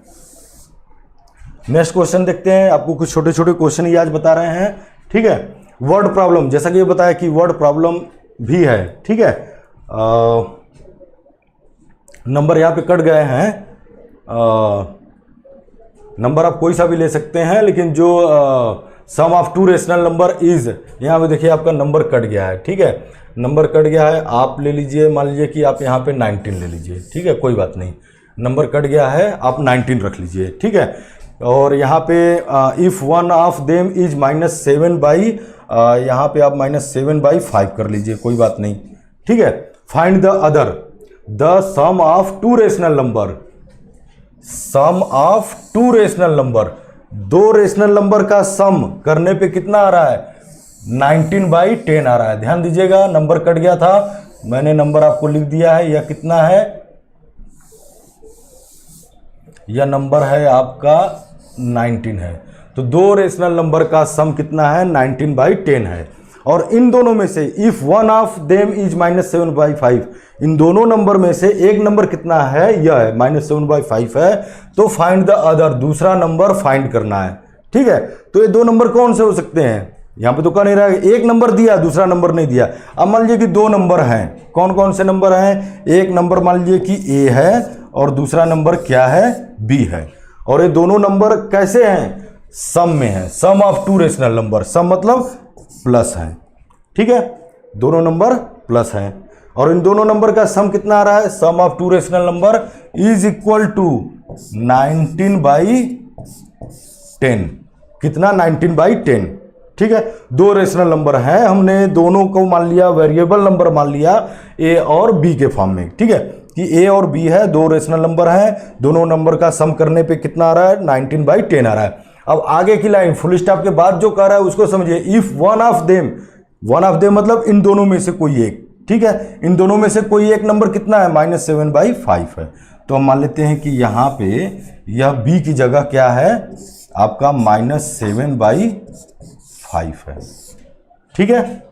नेक्स्ट क्वेश्चन देखते हैं, आपको कुछ छोटे छोटे क्वेश्चन ही आज बता रहे हैं। ठीक है, वर्ड प्रॉब्लम, जैसा कि ये बताया कि वर्ड प्रॉब्लम भी है। ठीक है, नंबर यहाँ पे कट गए हैं, नंबर आप कोई सा भी ले सकते हैं, लेकिन जो सम ऑफ 2 रेशनल नंबर इज, यहाँ पे देखिए आपका नंबर कट गया है। ठीक है, नंबर कट गया है, आप ले लीजिए, मान लीजिए कि आप यहाँ पे 19 ले लीजिए। ठीक है, कोई बात नहीं, नंबर कट गया है, आप 19 रख लीजिए। ठीक है, और यहाँ पे if one of them is -7 by, यहाँ पे आप -7/5 कर लीजिए, कोई बात नहीं। ठीक है, find the other, the sum of 2 rational number, sum of 2 rational number, 2 rational number का सम करने पे कितना आ रहा है 19/10 आ रहा है। ध्यान दीजिएगा, नंबर कट गया था, मैंने नंबर आपको लिख दिया है, यह कितना है, यह नंबर है आपका 19 है। तो 2 रेशनल नंबर का सम कितना है 19/10 है, और इन दोनों में से if one of them is -7/5, इन दोनों नंबर में से एक नंबर कितना है, यह है -7/5 है, तो फाइंड द अदर, दूसरा नंबर फाइंड करना है। ठीक है, तो ये 2 नंबर कौन से हो सकते हैं, यहाँ पे तो कह नहीं रहा है, एक नंबर दिया दूसरा नंबर नहीं दिया। अब मान लीजिए कि 2 नंबर हैं, कौन कौन से नंबर हैं, एक नंबर मान लीजिए कि ए है और दूसरा नंबर क्या है बी है, और ये दोनों नंबर कैसे हैं सम में है, सम ऑफ 2 रेशनल नंबर, सम मतलब प्लस है। ठीक है, दोनों नंबर प्लस हैं, और इन दोनों नंबर का सम कितना आ रहा है, sum of 2 rational number is equal to 19/10, कितना 19/10। ठीक है, 2 रेशनल नंबर है, हमने दोनों को मान लिया वेरिएबल नंबर मान लिया ए और बी के फॉर्म में। ठीक है, कि ए और बी है, 2 रेशनल नंबर है, दोनों नंबर का सम करने पे कितना आ रहा है 19/10 आ रहा है। अब आगे की लाइन फुल स्टॉप के बाद जो कह रहा है उसको समझिए, इफ वन ऑफ देम मतलब इन दोनों में से कोई एक। ठीक है, इन दोनों में से कोई एक नंबर कितना है -7/5 है, तो हम मान लेते हैं कि यहाँ पे यह b की जगह क्या है आपका -7/5 है। ठीक है,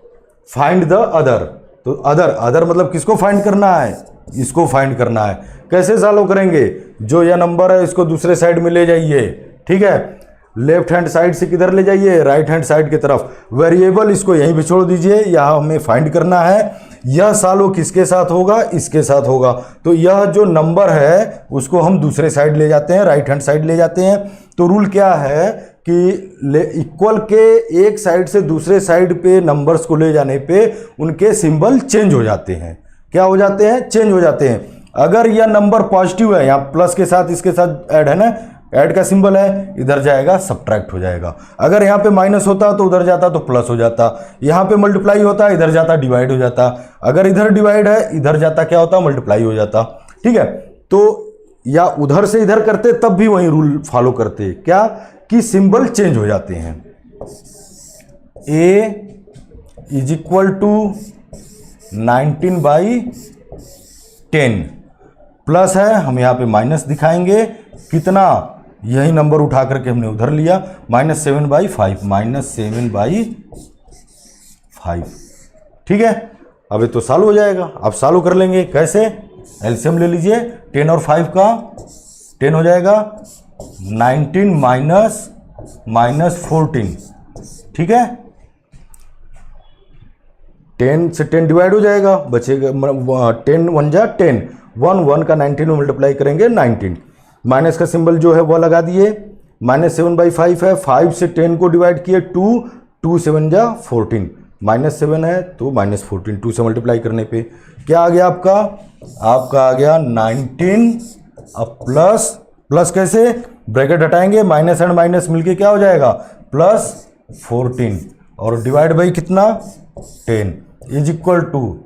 फाइंड द अदर। तो अदर मतलब किसको फाइंड करना है, इसको फाइंड करना है। कैसे सॉल्व करेंगे, जो यह नंबर है इसको दूसरे साइड में ले जाइए। ठीक है, लेफ्ट हैंड साइड से किधर ले जाइए, राइट हैंड साइड की तरफ। वेरिएबल इसको यहीं पे छोड़ दीजिए, यहाँ हमें फाइंड करना है। यह सॉल्व किसके साथ होगा, इसके साथ होगा। तो यह जो नंबर है उसको हम दूसरे साइड ले जाते हैं, राइट हैंड साइड ले जाते हैं। तो रूल क्या है कि इक्वल के एक साइड से दूसरे साइड पे नंबर्स को ले जाने पे उनके सिंबल चेंज हो जाते हैं। क्या हो जाते हैं, चेंज हो जाते हैं। अगर यह नंबर पॉजिटिव है, यहाँ प्लस के साथ इसके साथ ऐड है ना, ऐड का सिंबल है, इधर जाएगा सब्ट्रैक्ट हो जाएगा। अगर यहाँ पे माइनस होता तो उधर जाता तो प्लस हो जाता। यहाँ पे मल्टीप्लाई होता इधर जाता डिवाइड हो जाता। अगर इधर डिवाइड है इधर जाता क्या होता, मल्टीप्लाई हो जाता। ठीक है, तो या उधर से इधर करते तब भी वही रूल फॉलो करते, क्या कि सिंबल चेंज हो जाते हैं। a is equal to 19/10 plus है, हम यहाँ पे माइनस दिखाएंगे। कितना, यही नंबर उठा करके हमने उधर लिया, -7/5 -7/5। ठीक है, अभी तो सॉल्व हो जाएगा। आप सॉल्व कर लेंगे कैसे, एलसीएम ले लीजिए। 10 और 5 का 10 हो जाएगा, 19 -14। ठीक है, 10 से 10 डिवाइड हो जाएगा, बचेगा 10 1 जा 10, 1 का 19 में मल्टीप्लाई करेंगे 19। माइनस का सिंबल जो है वो लगा दिए, -7/5 है, 5 से 10 को डिवाइड किए 2 7 जा 14, -7 है तो -14, 2 से मल्टीप्लाई करने पे क्या आ गया आपका आ गया 19। अब प्लस कैसे, ब्रैकेट हटाएंगे, माइनस एंड माइनस मिलके क्या हो जाएगा +14 और डिवाइड बाई कितना 10 is equal to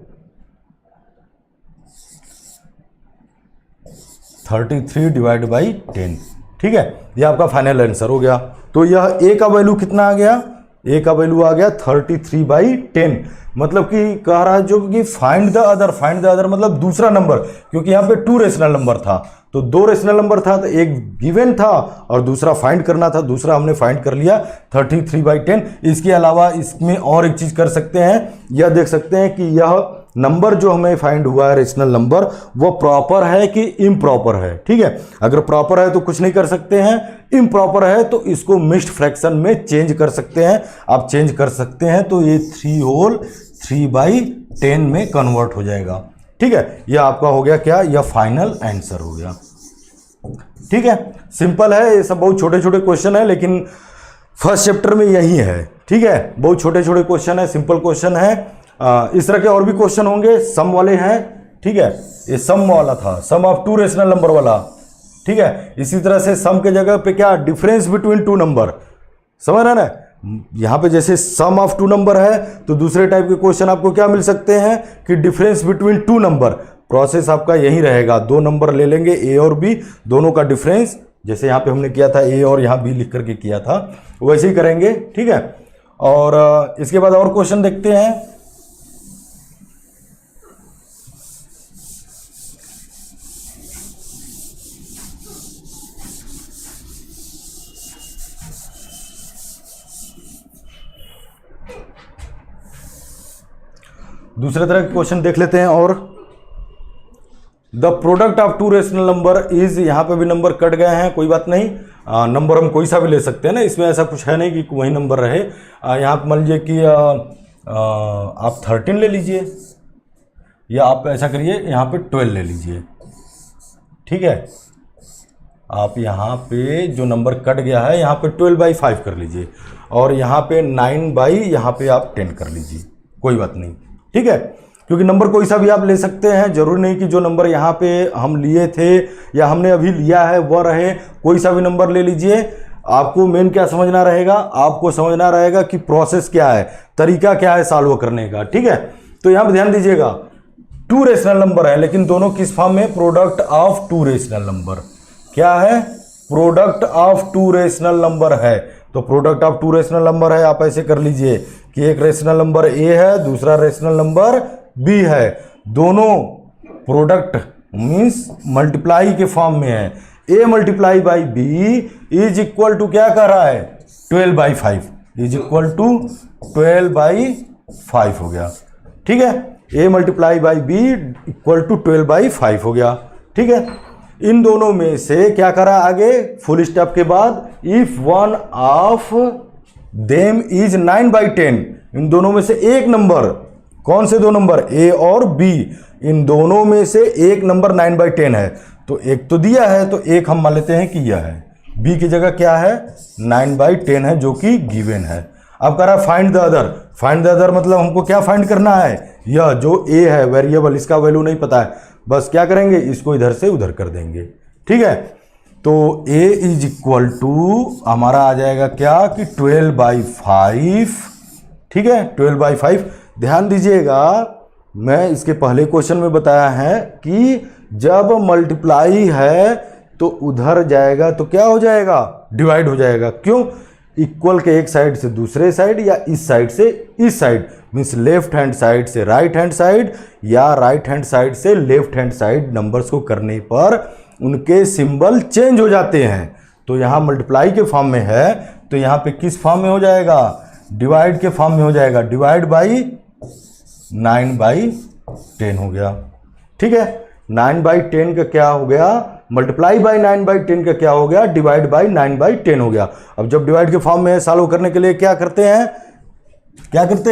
33 divide by 10। ठीक है, ये आपका फाइनल आंसर हो गया। तो यह ए का वैल्यू कितना आ गया, ए का वैल्यू आ गया 33/10। मतलब कि कह रहा है जो कि फाइंड द अदर मतलब दूसरा नंबर, क्योंकि यहाँ पे 2 रेशनल नंबर था तो 2 रेशनल नंबर था, तो एक गिवन था और दूसरा फाइंड करना था। दूसरा हमने फाइंड कर लिया 33/10। इसके अलावा इसमें और एक चीज कर सकते हैं, यह देख सकते हैं कि यह नंबर जो हमें फाइंड हुआ है रेशनल नंबर वो प्रॉपर है कि इम्प्रॉपर है। ठीक है, अगर प्रॉपर है तो कुछ नहीं कर सकते हैं, इम्प्रॉपर है तो इसको मिक्स्ड फ्रैक्शन में चेंज कर सकते हैं। आप चेंज कर सकते हैं तो ये 3 होल 3/10 में कन्वर्ट हो जाएगा। ठीक है, यह आपका हो गया क्या, यह फाइनल आंसर हो गया। ठीक है, सिंपल है, ये सब बहुत छोटे छोटे क्वेश्चन है लेकिन फर्स्ट चैप्टर में यही है। ठीक है, बहुत छोटे छोटे क्वेश्चन है, सिंपल क्वेश्चन है। इस तरह के और भी क्वेश्चन होंगे, सम वाले हैं। ठीक है, ये सम वाला था, सम ऑफ 2 रेशनल नंबर वाला। ठीक है, इसी तरह से सम के जगह पे क्या, डिफरेंस बिटवीन 2 नंबर, समझ रहे ना। यहाँ पे जैसे सम ऑफ 2 नंबर है तो दूसरे टाइप के क्वेश्चन आपको क्या मिल सकते हैं कि डिफरेंस बिटवीन 2 नंबर। प्रोसेस आपका यही रहेगा, 2 नंबर ले लेंगे ए और बी, दोनों का डिफरेंस, जैसे यहाँ पे हमने किया था ए और यहाँ बी लिख करके किया था, वैसे ही करेंगे। ठीक है, और इसके बाद और क्वेश्चन देखते हैं। दूसरे तरह के क्वेश्चन देख लेते हैं। और the product of 2 rational number is, यहाँ पे भी नंबर कट गए हैं, कोई बात नहीं, नंबर हम कोई सा भी ले सकते हैं ना, इसमें ऐसा कुछ है नहीं कि वही नंबर रहे। यहाँ पर मान लीजिए कि आप 13 ले लीजिए, या आप ऐसा करिए यहाँ पे 12 ले लीजिए। ठीक है, आप यहाँ पे जो नंबर कट गया है यहाँ पे 12/5 कर लीजिए, और यहाँ पे 9 यहाँ पे आप 10 कर लीजिए, कोई बात नहीं। ठीक है, क्योंकि नंबर कोई सा भी आप ले सकते हैं, जरूरी नहीं कि जो नंबर यहाँ पे हम लिए थे या हमने अभी लिया है वह रहे, कोई सा भी नंबर ले लीजिए। आपको मेन क्या समझना रहेगा, आपको समझना रहेगा कि प्रोसेस क्या है, तरीका क्या है सॉल्व करने का। ठीक है, तो यहाँ पे ध्यान दीजिएगा, 2 रेशनल नंबर है लेकिन दोनों किस फॉर्म में, प्रोडक्ट ऑफ 2 रेशनल नंबर। क्या है, प्रोडक्ट ऑफ 2 रेशनल नंबर है। तो प्रोडक्ट ऑफ 2 रेशनल नंबर है, आप ऐसे कर लीजिए कि एक रेशनल नंबर ए है, दूसरा रेशनल नंबर बी है, दोनों प्रोडक्ट मीन्स मल्टीप्लाई के फॉर्म में है। a multiply by B is equal to क्या कह रहा है 12/5 इज इक्वल टू 12/5 हो गया। ठीक है, a multiply by B equal to 12/5 हो गया। ठीक है, इन दोनों में से क्या करा आगे फुल स्टॉप के बाद if one of them is 9/10, इन दोनों में से एक नंबर, कौन से दो नंबर a और b, इन दोनों में से एक नंबर 9/10 है, तो एक तो दिया है तो एक हम मान लेते हैं कि यह है, b की जगह क्या है 9/10 है जो कि गिवन है। अब कह रहा है find the other. Find the other मतलब हमको क्या फाइंड करना है, यह जो a है वेरिएबल, इसका वैल्यू नहीं पता है, बस क्या करेंगे इसको इधर से उधर कर देंगे। ठीक है, तो a इज इक्वल टू हमारा आ जाएगा क्या कि 12/5। ठीक है, 12/5। ध्यान दीजिएगा, मैं इसके पहले क्वेश्चन में बताया है कि जब मल्टीप्लाई है तो उधर जाएगा तो क्या हो जाएगा डिवाइड हो जाएगा। क्यों, इक्वल के एक साइड से दूसरे साइड या इस साइड से इस side, means left hand side से राइट हैंड साइड या राइट हैंड साइड से लेफ्ट हैंड साइड नंबर्स को करने पर उनके सिंबल चेंज हो जाते हैं। तो यहाँ मल्टीप्लाई के फॉर्म में है तो यहाँ पे किस फॉर्म में हो जाएगा, डिवाइड के फॉर्म में हो जाएगा, डिवाइड बाई 9/10 हो गया। ठीक है, 9/10 का क्या हो गया, मल्टीप्लाई बाई 9/10 का क्या हो गया, डिवाइड बाई 9/10 हो गया। अब जब डिवाइड के फॉर्म में सॉल्व करने के लिए क्या करते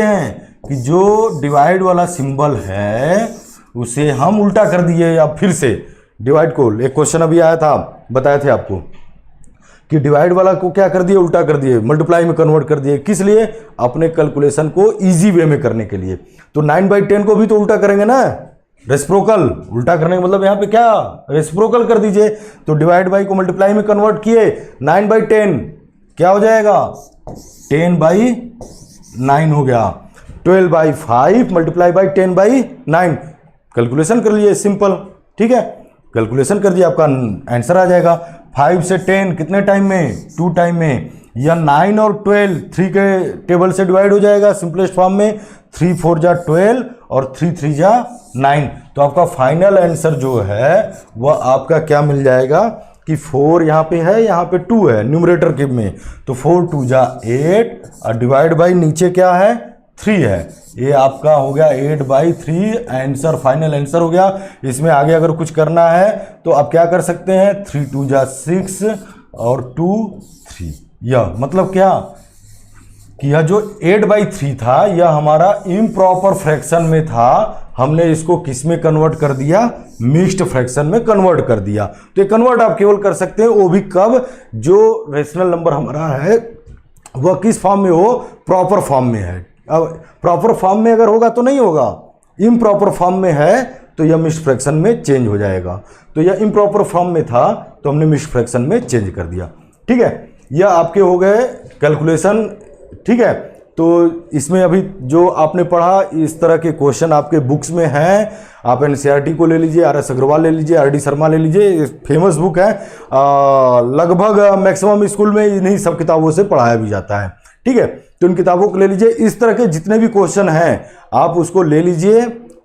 हैं कि जो डिवाइड वाला सिंबल है उसे हम उल्टा कर दिए, या फिर से डिवाइड को, एक क्वेश्चन अभी आया था बताए थे आपको कि डिवाइड वाला को क्या कर दिए उल्टा कर दिए, मल्टीप्लाई में कन्वर्ट कर दिए। किस लिए, अपने कैलकुलेशन को इजी वे में करने के लिए। तो 9/10 को भी तो उल्टा करेंगे ना, रेसिप्रोकल। उल्टा करने का मतलब यहाँ पे क्या, रेसिप्रोकल कर दीजिए। तो डिवाइड बाई को मल्टीप्लाई में कन्वर्ट किए, 9/10 क्या हो जाएगा 10/9 हो गया। 12/5 मल्टीप्लाई बाई 10/9, कैलकुलेशन कर लिए सिंपल। ठीक है, कैलकुलेशन कर दिया, आपका आंसर आ जाएगा। 5 से 10 कितने टाइम में, 2 टाइम में। या 9 और 12 3 के टेबल से डिवाइड हो जाएगा सिंपलेस्ट फॉर्म में, 3 4 जा 12 और 3 3 जा 9। तो आपका फाइनल आंसर जो है वह आपका क्या मिल जाएगा कि 4 यहाँ पे है, यहाँ पे 2 है न्यूमरेटर के में, तो 4 2 जा 8 और डिवाइड बाई नीचे क्या है 3 है। ये आपका हो गया 8/3 आंसर, फाइनल आंसर हो गया। इसमें आगे अगर कुछ करना है तो आप क्या कर सकते हैं, 3 2 जा 6 और 2 3। यह मतलब क्या कि यह जो 8/3 था यह हमारा इम्प्रॉपर फ्रैक्शन में था, हमने इसको किस में कन्वर्ट कर दिया, मिक्स्ड फ्रैक्शन में कन्वर्ट कर दिया। तो ये कन्वर्ट आप केवल कर सकते हैं वो भी कब, जो रेशनल नंबर हमारा है वह किस फॉर्म में हो, प्रॉपर फॉर्म में है। अब प्रॉपर फॉर्म में अगर होगा तो नहीं होगा, इम्प्रॉपर फॉर्म में है तो यह मिक्स्ड फ्रैक्शन में चेंज हो जाएगा। तो यह इम्प्रॉपर फॉर्म में था तो हमने मिक्स्ड फ्रैक्शन में चेंज कर दिया। ठीक है, यह आपके हो गए कैलकुलेशन। ठीक है, तो इसमें अभी जो आपने पढ़ा इस तरह के क्वेश्चन आपके बुक्स में हैं। आप एनसीईआरटी को ले लीजिए, RS अग्रवाल ले लीजिए, RD शर्मा ले लीजिए, फेमस बुक है। लगभग मैक्सिमम स्कूल में इन्हीं सब किताबों से पढ़ाया भी जाता है। ठीक है, तो इन किताबों को ले लीजिए। इस तरह के जितने भी क्वेश्चन हैं आप उसको ले लीजिए,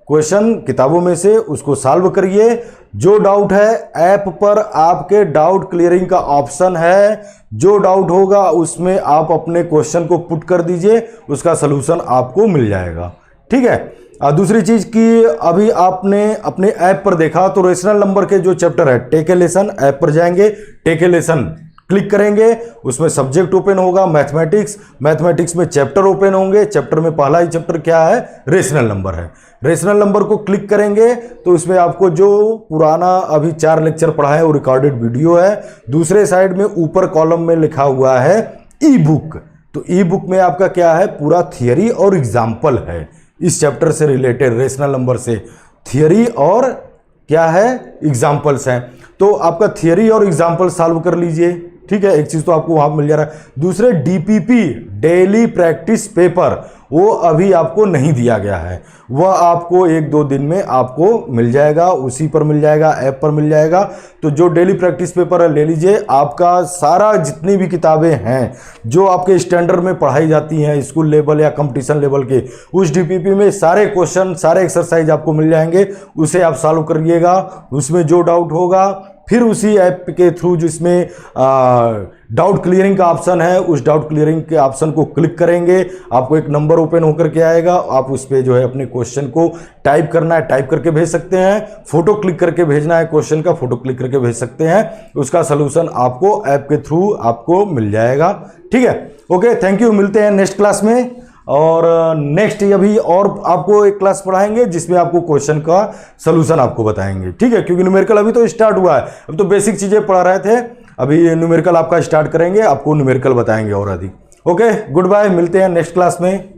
क्वेश्चन किताबों में से उसको सॉल्व करिए। जो डाउट है ऐप पर आपके डाउट क्लियरिंग का ऑप्शन है, जो डाउट होगा उसमें आप अपने क्वेश्चन को पुट कर दीजिए, उसका सलूशन आपको मिल जाएगा। ठीक है, दूसरी चीज कि अभी आपने अपने ऐप पर देखा तो रेशनल नंबर के जो चैप्टर है टेक ए लेसन, ऐप पर जाएंगे टेक ए लेसन क्लिक करेंगे, उसमें सब्जेक्ट ओपन होगा मैथमेटिक्स, मैथमेटिक्स में चैप्टर ओपन होंगे। चैप्टर में पहला ही चैप्टर क्या है, रेशनल नंबर है। रेशनल नंबर को क्लिक करेंगे तो इसमें आपको जो पुराना अभी 4 लेक्चर पढ़ा है वो रिकॉर्डेड वीडियो है। दूसरे साइड में ऊपर कॉलम में लिखा हुआ है ई बुक, तो ई बुक में आपका क्या है, पूरा थियरी और एग्जाम्पल है इस चैप्टर से रिलेटेड। रेशनल नंबर से थियरी और क्या है, एग्जाम्पल्स हैं। तो आपका थियरी और एग्जाम्पल सॉल्व कर लीजिए। ठीक है, एक चीज तो आपको वहां मिल जा रहा है। दूसरे DPP डेली प्रैक्टिस पेपर, वो अभी आपको नहीं दिया गया है, वह आपको 1-2 दिन में आपको मिल जाएगा, उसी पर मिल जाएगा, ऐप पर मिल जाएगा। तो जो डेली प्रैक्टिस पेपर है ले लीजिए, आपका सारा जितनी भी किताबें हैं जो आपके स्टैंडर्ड में पढ़ाई जाती हैं स्कूल लेवल या कंपटीशन लेवल के, उस डीपीपी में सारे क्वेश्चन सारे एक्सरसाइज आपको मिल जाएंगे। उसे आप सॉल्व करिएगा, उसमें जो डाउट होगा फिर उसी ऐप के थ्रू जिसमें डाउट क्लियरिंग का ऑप्शन है, उस डाउट क्लियरिंग के ऑप्शन को क्लिक करेंगे, आपको एक नंबर ओपन होकर के आएगा। आप उस पर जो है अपने क्वेश्चन को टाइप करना है, टाइप करके भेज सकते हैं, फोटो क्लिक करके भेजना है, क्वेश्चन का फोटो क्लिक करके भेज सकते हैं। उसका सोल्यूशन आपको ऐप के थ्रू आपको मिल जाएगा। ठीक है, ओके, थैंक यू। मिलते हैं नेक्स्ट क्लास में, और नेक्स्ट अभी और आपको एक क्लास पढ़ाएंगे जिसमें आपको क्वेश्चन का सलूशन आपको बताएंगे। ठीक है, क्योंकि न्यूमेरिकल अभी तो स्टार्ट हुआ है, अब तो बेसिक चीजें पढ़ा रहे थे, अभी न्यूमेरिकल आपका स्टार्ट करेंगे, आपको न्यूमेरिकल बताएंगे और अधिक। ओके, गुड बाय, मिलते हैं नेक्स्ट क्लास में।